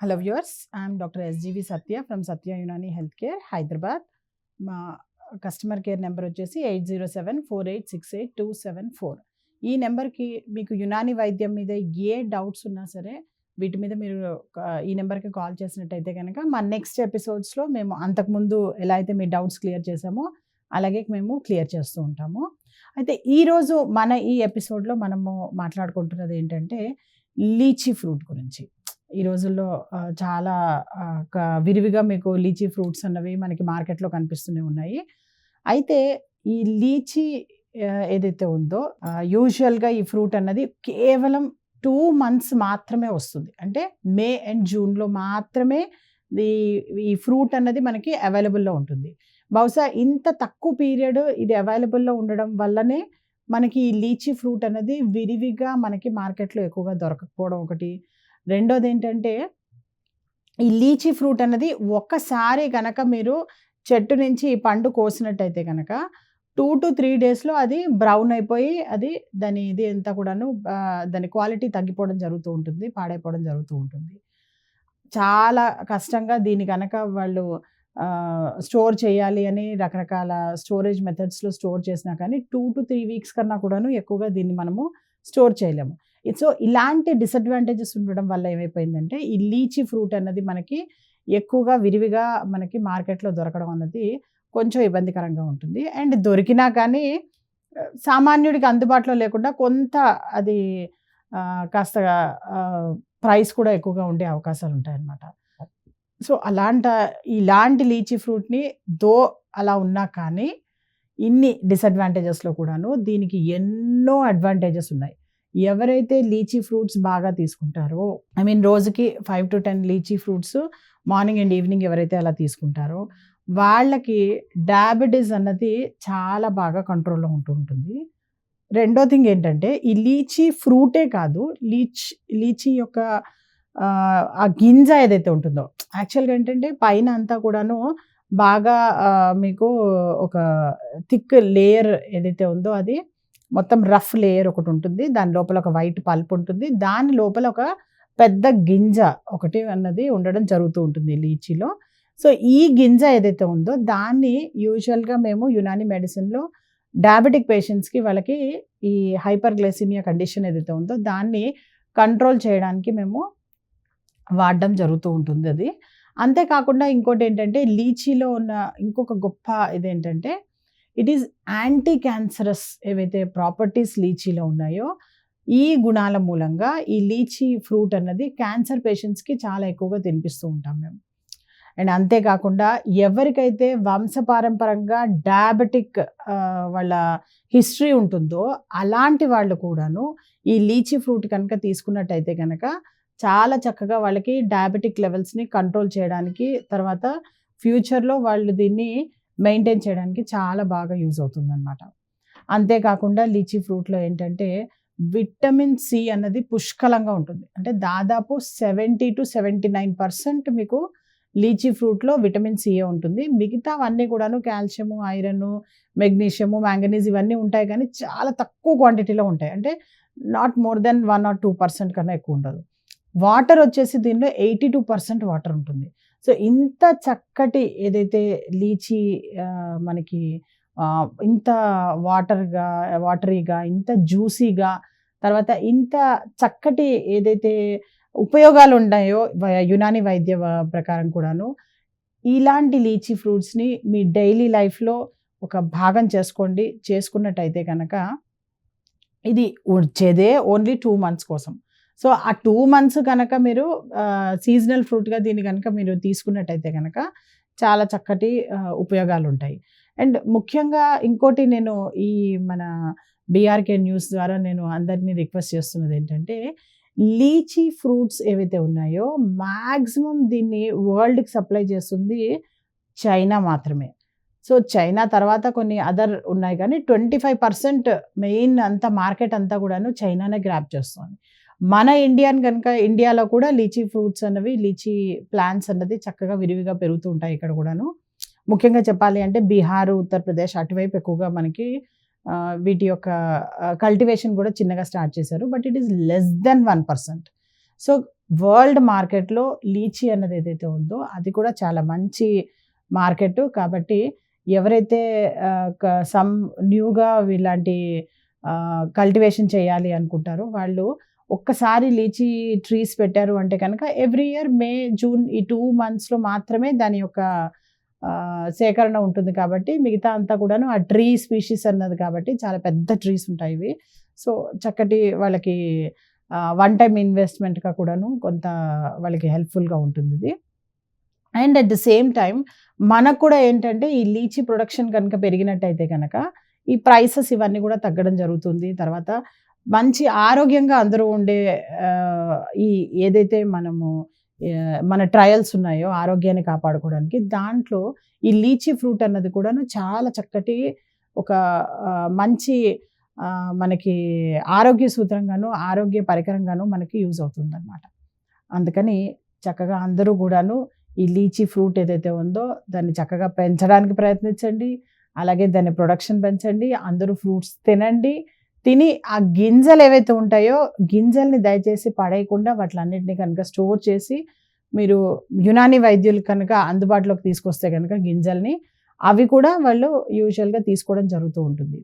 Hello viewers, I am Dr. SGV Satya from Satya Unani Healthcare, Hyderabad. మా customer care number వచ్చేసి 8074868274. ఈ నెంబర్కి మీకు యునాని వైద్యం మీద ఏ డౌట్స్ ఉన్నా సరే వీటి మీద మీరు ఈ నెంబర్కి కాల్ చేసినట్టయితే కనుక మా నెక్స్ట్ ఎపిసోడ్స్లో మేము అంతకుముందు ఎలా అయితే మీ డౌట్స్ క్లియర్ చేసామో అలాగే మేము క్లియర్ చేస్తూ ఉంటాము. అయితే ఈరోజు మన ఈ ఎపిసోడ్లో మనము మాట్లాడుకుంటున్నది ఏంటంటే లీచీ ఫ్రూట్ గురించి. ఈ రోజుల్లో చాలా విరివిగా మీకు లీచీ ఫ్రూట్స్ అన్నవి మనకి మార్కెట్లో కనిపిస్తూనే ఉన్నాయి. అయితే ఈ లీచీ ఏదైతే ఉందో యూజువల్గా ఈ ఫ్రూట్ అన్నది కేవలం 2 months మాత్రమే వస్తుంది. అంటే మే అండ్ జూన్లో మాత్రమే ఈ ఫ్రూట్ అన్నది మనకి అవైలబుల్లో ఉంటుంది. బహుశా ఇంత తక్కువ పీరియడ్ ఇది అవైలబుల్లో ఉండడం వల్లనే మనకి ఈ లీచీ ఫ్రూట్ అనేది విరివిగా మనకి మార్కెట్లో ఎక్కువగా దొరకకపోవడం ఒకటి. రెండోది ఏంటంటే ఈ లీచీ ఫ్రూట్ అన్నది ఒక్కసారి కనుక మీరు చెట్టు నుంచి ఈ పండు కోసినట్టయితే కనుక 2 to 3 daysలో అది బ్రౌన్ అయిపోయి అది ఇది అంతా కూడాను దాని క్వాలిటీ తగ్గిపోవడం జరుగుతూ ఉంటుంది, పాడైపోవడం జరుగుతూ ఉంటుంది. చాలా కష్టంగా దీన్ని కనుక వాళ్ళు స్టోర్ చేయాలి అని రకరకాల స్టోరేజ్ మెథడ్స్లో స్టోర్ చేసినా కానీ 2 to 3 weeks కన్నా కూడాను ఎక్కువగా దీన్ని మనము స్టోర్ చేయలేము. సో ఇలాంటి డిసడ్వాంటేజెస్ ఉండడం వల్ల ఏమైపోయిందంటే ఈ లీచీ ఫ్రూట్ అన్నది మనకి ఎక్కువగా విరివిగా మనకి మార్కెట్లో దొరకడం అన్నది కొంచెం ఇబ్బందికరంగా ఉంటుంది. అండ్ దొరికినా కానీ సామాన్యుడికి అందుబాటులో లేకుండా కొంత అది కాస్త ప్రైస్ కూడా ఎక్కువగా ఉండే అవకాశాలు ఉంటాయన్నమాట. సో ఇలాంటి లీచీ ఫ్రూట్ని అలా ఉన్నా కానీ ఇన్ని డిసడ్వాంటేజెస్లో కూడాను దీనికి ఎన్నో అడ్వాంటేజెస్ ఉన్నాయి. ఎవరైతే లీచీ ఫ్రూట్స్ బాగా తీసుకుంటారో రోజుకి 5 to 10 lychee fruits morning and evening ఎవరైతే అలా తీసుకుంటారో వాళ్ళకి డయాబెటీస్ అన్నది చాలా బాగా కంట్రోల్లో ఉంటుంది. రెండో థింగ్ ఏంటంటే ఈ లీచీ ఫ్రూటే కాదు, లీచీ యొక్క ఆ గింజ ఏదైతే ఉంటుందో యాక్చువల్గా ఏంటంటే పైన అంతా కూడాను బాగా మీకు ఒక థిక్ లేయర్ ఏదైతే ఉందో అది మొత్తం రఫ్ లేయర్ ఒకటి ఉంటుంది. దాని లోపల ఒక వైట్ పల్ప్ ఉంటుంది. దాని లోపల ఒక పెద్ద గింజ ఒకటి అన్నది ఉండడం జరుగుతూ ఉంటుంది లీచీలో. సో ఈ గింజ ఏదైతే ఉందో దాన్ని యూజువల్గా మేము యునాని మెడిసిన్లో డయాబెటిక్ పేషెంట్స్కి వాళ్ళకి ఈ హైపర్ గ్లైసిమియా కండిషన్ ఏదైతే ఉందో దాన్ని కంట్రోల్ చేయడానికి మేము వాడడం జరుగుతూ ఉంటుంది అది. అంతేకాకుండా ఇంకోటి ఏంటంటే లీచీలో ఉన్న ఇంకొక గొప్ప ఇదేంటంటే ఇట్ ఈజ్ యాంటీ క్యాన్సరస్ ఏవైతే ప్రాపర్టీస్ లీచీలో ఉన్నాయో ఈ గుణాల మూలంగా ఈ లీచీ ఫ్రూట్ అన్నది క్యాన్సర్ పేషెంట్స్కి చాలా ఎక్కువగా తినిపిస్తూ ఉంటాం మేము. అండ్ అంతేకాకుండా ఎవరికైతే వంశపారంపరంగా డయాబెటిక్ వాళ్ళ హిస్టరీ ఉంటుందో అలాంటి వాళ్ళు కూడాను ఈ లీచీ ఫ్రూట్ కనుక తీసుకున్నట్టయితే కనుక చాలా చక్కగా వాళ్ళకి డయాబెటిక్ లెవెల్స్ని కంట్రోల్ చేయడానికి తర్వాత ఫ్యూచర్లో వాళ్ళు దీన్ని మెయింటైన్ చేయడానికి చాలా బాగా యూజ్ అవుతుందన్నమాట. అంతేకాకుండా లీచీ ఫ్రూట్లో ఏంటంటే విటమిన్ సి అన్నది పుష్కలంగా ఉంటుంది. అంటే దాదాపు 70 to 79% మీకు లీచీ ఫ్రూట్లో విటమిన్ సిఏ ఉంటుంది. మిగతావన్నీ కూడాను కాల్షియము, ఐరన్, మెగ్నీషియము, మ్యాంగనీస్ ఇవన్నీ ఉంటాయి కానీ చాలా తక్కువ క్వాంటిటీలో ఉంటాయి. అంటే నాట్ మోర్ దెన్ 1 or 2% కన్నా ఎక్కువ ఉండదు. వాటర్ వచ్చేసి దీనిలో 82% వాటర్ ఉంటుంది. సో ఇంత చక్కటి ఏదైతే లీచీ మనకి ఇంత వాటరీగా ఇంత జ్యూసీగా తర్వాత ఇంత చక్కటి ఏదైతే ఉపయోగాలు ఉన్నాయో యునాని వైద్య ప్రకారం కూడాను ఇలాంటి లీచీ ఫ్రూట్స్ని మీ డైలీ లైఫ్లో ఒక భాగం చేసుకున్నట్టయితే కనుక ఇది వచ్చేదే ఓన్లీ 2 months కోసం. సో ఆ 2 months కనుక మీరు సీజనల్ ఫ్రూట్గా దీన్ని కనుక మీరు తీసుకున్నట్టయితే కనుక చాలా చక్కటి ఉపయోగాలు ఉంటాయి. అండ్ ముఖ్యంగా ఇంకోటి నేను ఈ మన బీఆర్కే న్యూస్ ద్వారా నేను అందరినీ రిక్వెస్ట్ చేస్తున్నది ఏంటంటే లీచీ ఫ్రూట్స్ ఏవైతే ఉన్నాయో మ్యాక్సిమం దీన్ని వరల్డ్కి సప్లై చేస్తుంది చైనా మాత్రమే. సో చైనా తర్వాత కొన్ని అదర్ ఉన్నాయి కానీ 25% మెయిన్ అంతా మార్కెట్ అంతా కూడాను చైనానే గ్రాప్ చేస్తుంది. మన ఇండియాలో కూడా లీచీ ఫ్రూట్స్ అన్నవి లీచీ ప్లాంట్స్ అన్నది చక్కగా విరివిగా పెరుగుతూ ఉంటాయి ఇక్కడ కూడాను. ముఖ్యంగా చెప్పాలి అంటే బీహార్, ఉత్తరప్రదేశ్ అటువైపు ఎక్కువగా మనకి వీటి యొక్క కల్టివేషన్ కూడా చిన్నగా స్టార్ట్ చేశారు. But it is less than 1%. So world మార్కెట్‌లో లీచీ అన్నది ఏదైతే ఉందో అది కూడా చాలా మంచి మార్కెట్. కాబట్టి ఎవరైతే సమ్ న్యూగా ఇలాంటి కల్టివేషన్ చేయాలి అనుకుంటారో వాళ్ళు ఒక్కసారి లీచీ ట్రీస్ పెట్టారు అంటే కనుక ఎవ్రీ ఇయర్ మే, జూన్ ఈ 2 మంత్స్‌లో మాత్రమే దాని యొక్క సేకరణ ఉంటుంది కాబట్టి మిగతా అంతా కూడాను ఆ ట్రీ స్పీషీస్ అన్నది కాబట్టి చాలా పెద్ద ట్రీస్ ఉంటాయి ఇవి. సో, చక్కటి వాళ్ళకి వన్ టైమ్ ఇన్వెస్ట్‌మెంట్‌గా కూడాను కొంత వాళ్ళకి హెల్ప్‌ఫుల్‌గా ఉంటుందిది. And at the same time మనకు కూడా ఏంటంటే ఈ లీచీ ప్రొడక్షన్ కనుక పెరిగినట్టయితే గనక ఈ ప్రైసెస్ ఇవన్నీ కూడా తగ్గడం జరుగుతుంది. తర్వాత మంచి ఆరోగ్యంగా అందరూ ఉండే ఈ ఏదైతే మనము మన ట్రయల్స్ ఉన్నాయో ఆరోగ్యాన్ని కాపాడుకోవడానికి దాంట్లో ఈ లీచీ ఫ్రూట్ అన్నది కూడాను చాలా చక్కటి ఒక మంచి మనకి ఆరోగ్య సూత్రంగాను, ఆరోగ్య పరికరంగాను మనకి యూజ్ అవుతుందనమాట. అందుకని చక్కగా అందరూ కూడాను ఈ లీచీ ఫ్రూట్ ఏదైతే ఉందో దాన్ని చక్కగా పెంచడానికి ప్రయత్నించండి. అలాగే దాని ప్రొడక్షన్ పెంచండి. అందరూ ఫ్రూట్స్ తినండి. తిని ఆ గింజలు ఏవైతే ఉంటాయో గింజల్ని దయచేసి పడేయకుండా వాటిలన్నిటిని కనుక స్టోర్ చేసి మీరు యునానీ వైద్యులు కనుక అందుబాటులోకి తీసుకొస్తే కనుక గింజల్ని అవి కూడా వాళ్ళు యూజువల్‌గా తీసుకోవడం జరుగుతూ ఉంటుంది.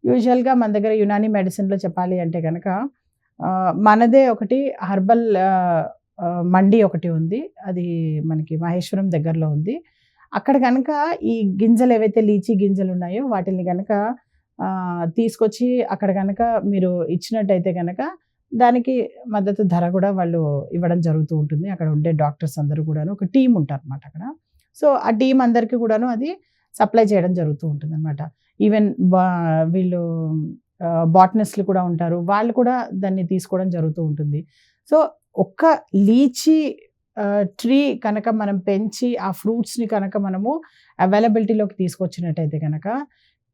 యూజువల్‌గా మన దగ్గర యునానీ మెడిసిన్‌లో చెప్పాలి అంటే గనక మనదే ఒకటి హెర్బల్ మండి ఒకటి ఉంది. అది మనకి మహేశ్వరం దగ్గరలో ఉంది. అక్కడ గనక ఈ గింజలు ఏవైతే లీచీ గింజలు ఉన్నాయో వాటిల్ని గనక తీసుకొచ్చి అక్కడ గనక మీరు ఇచ్చినట్టయితే గనక దానికి మద్దతు ధర కూడా వాళ్ళు ఇవ్వడం జరుగుతూ ఉంటుంది. అక్కడ ఉండే డాక్టర్స్ అందరూ కూడాను ఒక టీమ్ ఉంటారనమాట అక్కడ. సో, ఆ టీమ్ అందరికీ కూడాను అది సప్లై చేయడం జరుగుతూ ఉంటుందనమాట. ఈవెన్ వీళ్ళు బాటనిస్ట్‌లు కూడా ఉంటారు. వాళ్ళు కూడా దాన్ని తీసుకోవడం జరుగుతూ ఉంటుంది. సో, ఒక్క లీచీ ట్రీ కనుక మనం పెంచి ఆ ఫ్రూట్స్‌ని కనుక మనము అవైలబిలిటీలోకి తీసుకొచ్చినట్టయితే గనక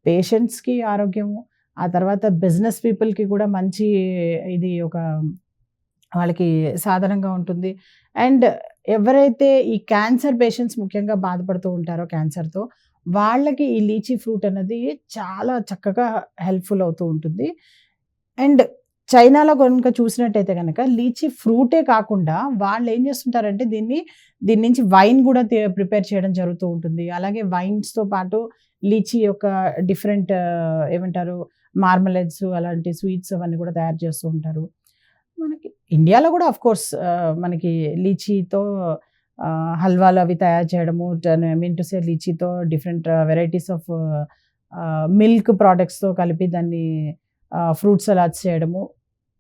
పేషెంట్స్‌కి ఆరోగ్యము, ఆ తర్వాత బిజినెస్ పీపుల్‌కి కూడా మంచి ఇది ఒక వాళ్ళకి సాధనంగా ఉంటుంది. అండ్ ఎవరైతే ఈ క్యాన్సర్ పేషెంట్స్ ముఖ్యంగా బాధపడుతూ ఉంటారో క్యాన్సర్‌తో వాళ్ళకి ఈ లీచీ ఫ్రూట్ అన్నది చాలా చక్కగా హెల్ప్‌ఫుల్ అవుతూ ఉంటుంది. అండ్ చైనాలో గనుక చూసినట్టయితే గనక లీచీ ఫ్రూటే కాకుండా వాళ్ళేం చేస్తుంటారంటే దీని నుంచి వైన్ కూడా ప్రిపేర్ చేయడం జరుగుతూ ఉంటుంది. అలాగే వైన్స్‌తో పాటు లీచీ యొక్క డిఫరెంట్ ఏమంటారు మార్మలేడ్స్ అలాంటి స్వీట్స్ అవన్నీ కూడా తయారు చేస్తూ ఉంటారు. మనకి ఇండియాలో కూడా ఆఫ్‌కోర్స్ మనకి లీచీతో హల్వాలు అవి తయారు చేయడము, ఐ మీన్ టు సే లీచీతో డిఫరెంట్ వెరైటీస్ ఆఫ్ మిల్క్ ప్రొడక్ట్స్‌తో కలిపి దాన్ని ఫ్రూట్ సలాడ్స్ చేయడము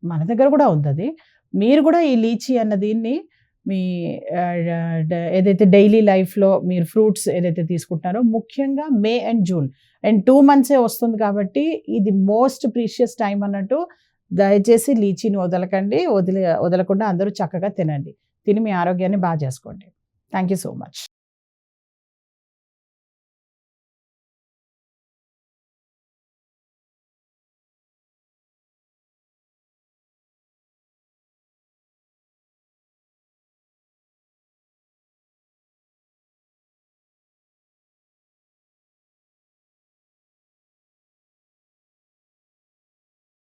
మన దగ్గర కూడా ఉందది. మీరు కూడా ఈ లీచీ అన్న దీన్ని మీ ఏదైతే డైలీ లైఫ్‌లో మీరు ఫ్రూట్స్ ఏదైతే తీసుకుంటున్నారో ముఖ్యంగా మే అండ్ జూన్ అండ్ 2 మంత్సే వస్తుంది కాబట్టి ఇది మోస్ట్ ప్రీషియస్ టైమ్ అన్నట్టు దయచేసి లీచీని వదలకండి. వదలకుండా అందరూ చక్కగా తినండి. తిని మీ ఆరోగ్యాన్ని చేసుకోండి. Thank you so much.